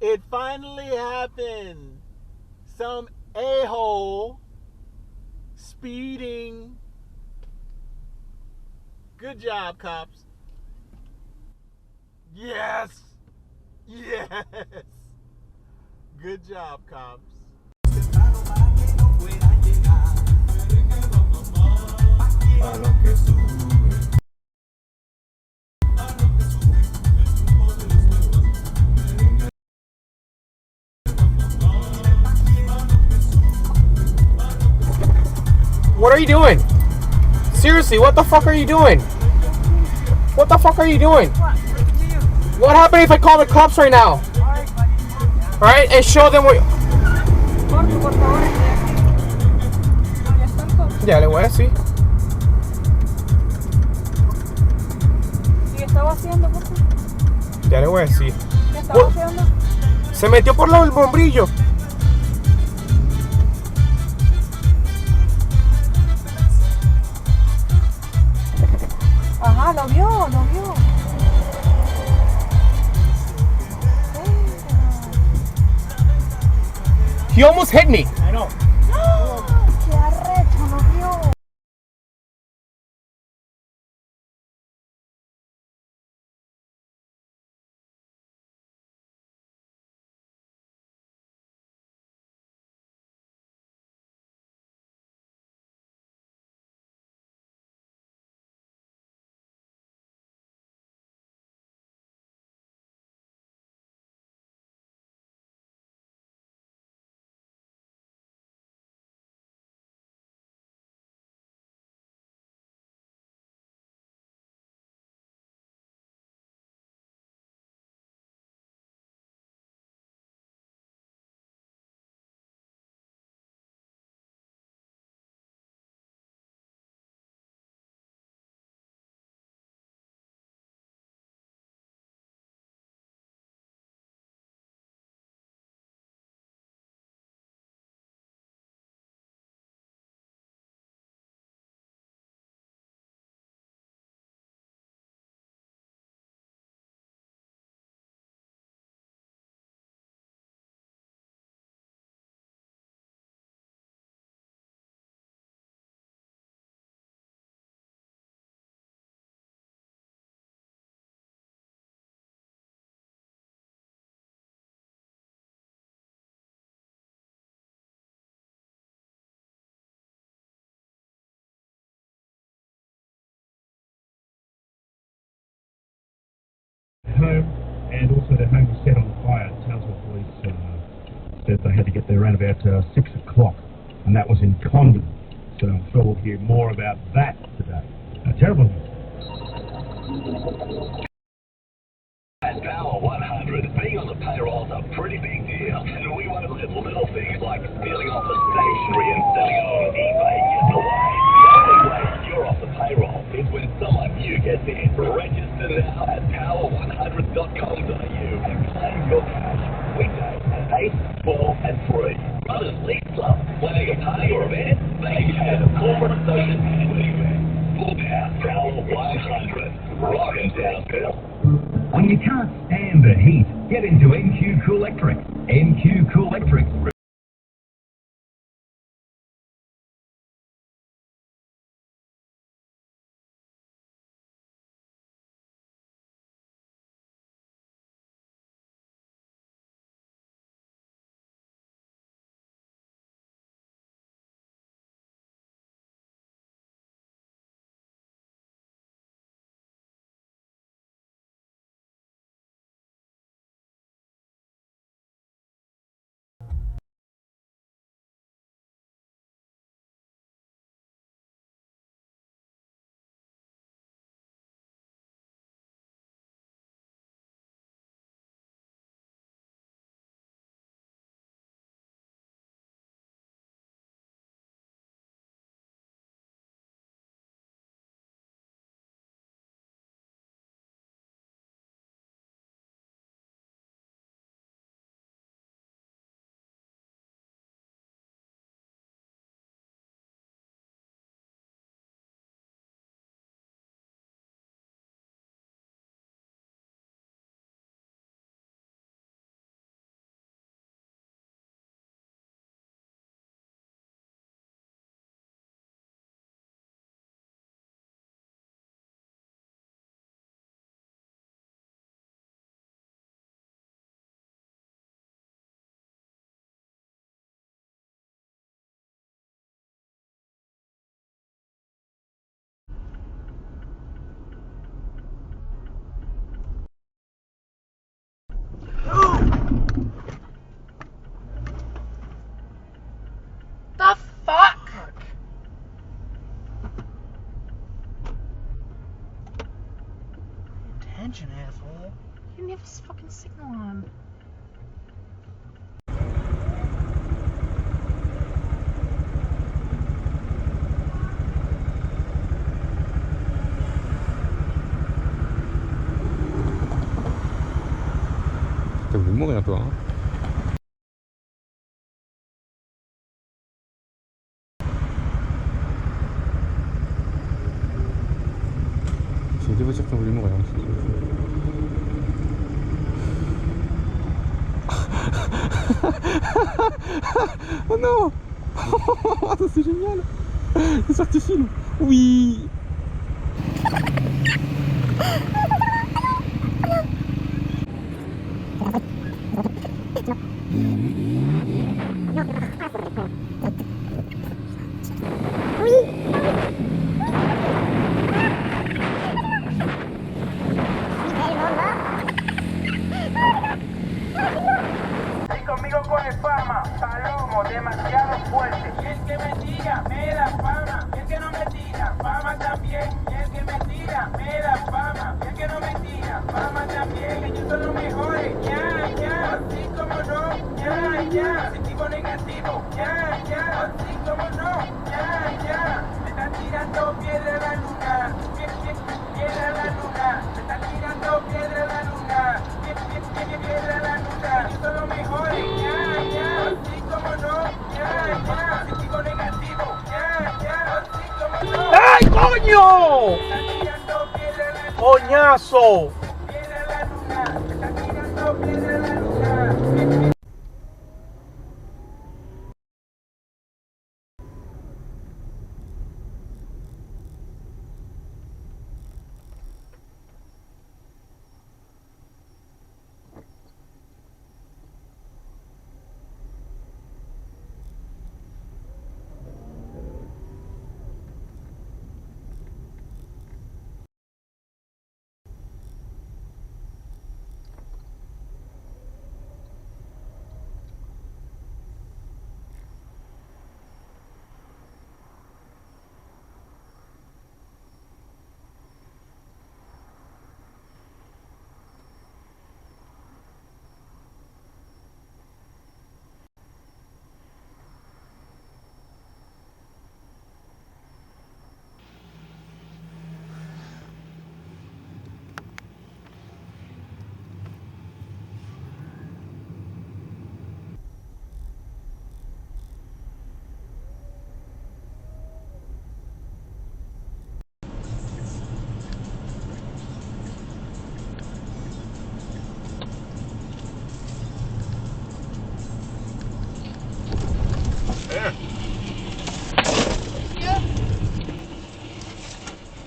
It finally happened. Some a-hole speeding. Good job, cops. Yes. Yes. Good job, cops. What are you doing? Seriously, what the fuck are you doing? What the fuck are you doing? What happened if I call the cops right now? Alright, and show them what... Ya le voy a decir. ¿Qué estaba haciendo? Ya le voy a decir. ¿Qué estaba haciendo? Se metió por el bombrillo. Ajá, lo vio. He almost hit me. I know. ¡Qué arrecho, lo vio! Home, and also their home was set on fire. Townsville police said they had to get there around about 6 o'clock, and that was in Condon. So I'm sure we'll hear more about that today. Terrible news. At Power 100, being on the payroll is a pretty big deal, and we won't let little things like stealing off the stationery and selling it on eBay get in the way. The only way you're off the payroll is when someone new gets in. Register now at power100.com.au and claim your cash. Weekdays at 8, 12 and 3. Run as least club, planning a party or event, make it at a corporate station anywhere. Book out Power 100. Rockin' Townsville. When you can't stand the heat, get into NQ Cool Electric. NQ Cool Electric attention, asshole. You didn't have this fucking signal on. 왜 먹으냐 또? 제대로 시작한 우리 먹어야 Oh non. Ça c'est génial. C'est sorti film. Oui. Conmigo con el fama, palomo, demasiado fuerte. Y el que me tira, me da fama. Y el que no me tira, fama también. Y el que me tira, me da fama. Y el que no me tira, fama también. Ellos son los mejores, ya. Así como no, ya. Positivo, negativo, ya. Así como no, ya. Me están tirando piedra a la luna. Piedra a la luna. Me están tirando piedra a la luna. Piedra a la luna. Ellos son los mejores. Así como no, ya, positivo, negativo, ya, así como no. ¡Ay, coño! Están tirando piedra a la luna, ¡Coñazo! piedra a la luna, están tirando piedra a la luna.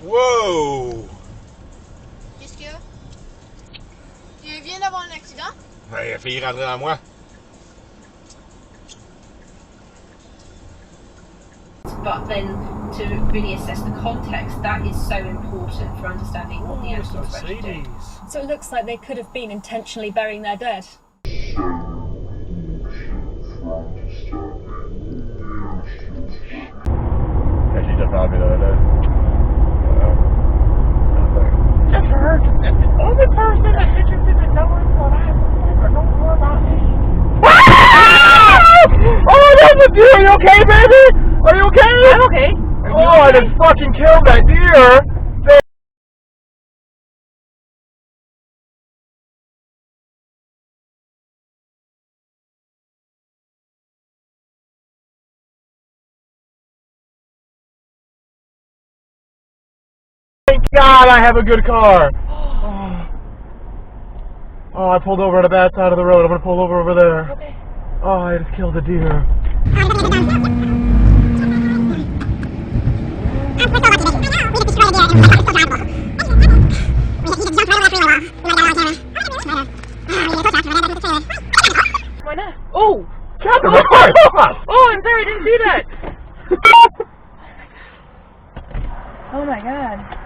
Wow! Qu'est-ce qu'il y a? Tu viens d'avoir un accident? Ouais, il a failli rentrer dans moi. But then to really assess the context, that is so important for understanding what the accident was actually doing. So it looks like they could have been intentionally burying their dead. Yeah, she just robbed me the other day. Just her. That's the only person that's interested in knowing what I have to say or know more about me. Oh, that's a deer! Are you okay, baby? Are you okay? I'm okay. Oh, I just fucking killed that deer! Thank God I have a good car. Oh, I pulled over on a bad side of the road. I'm gonna pull over there. Okay. Oh, I just killed a deer. Why not? Oh! Captain, Oh, I'm sorry, I didn't see that! Oh my god.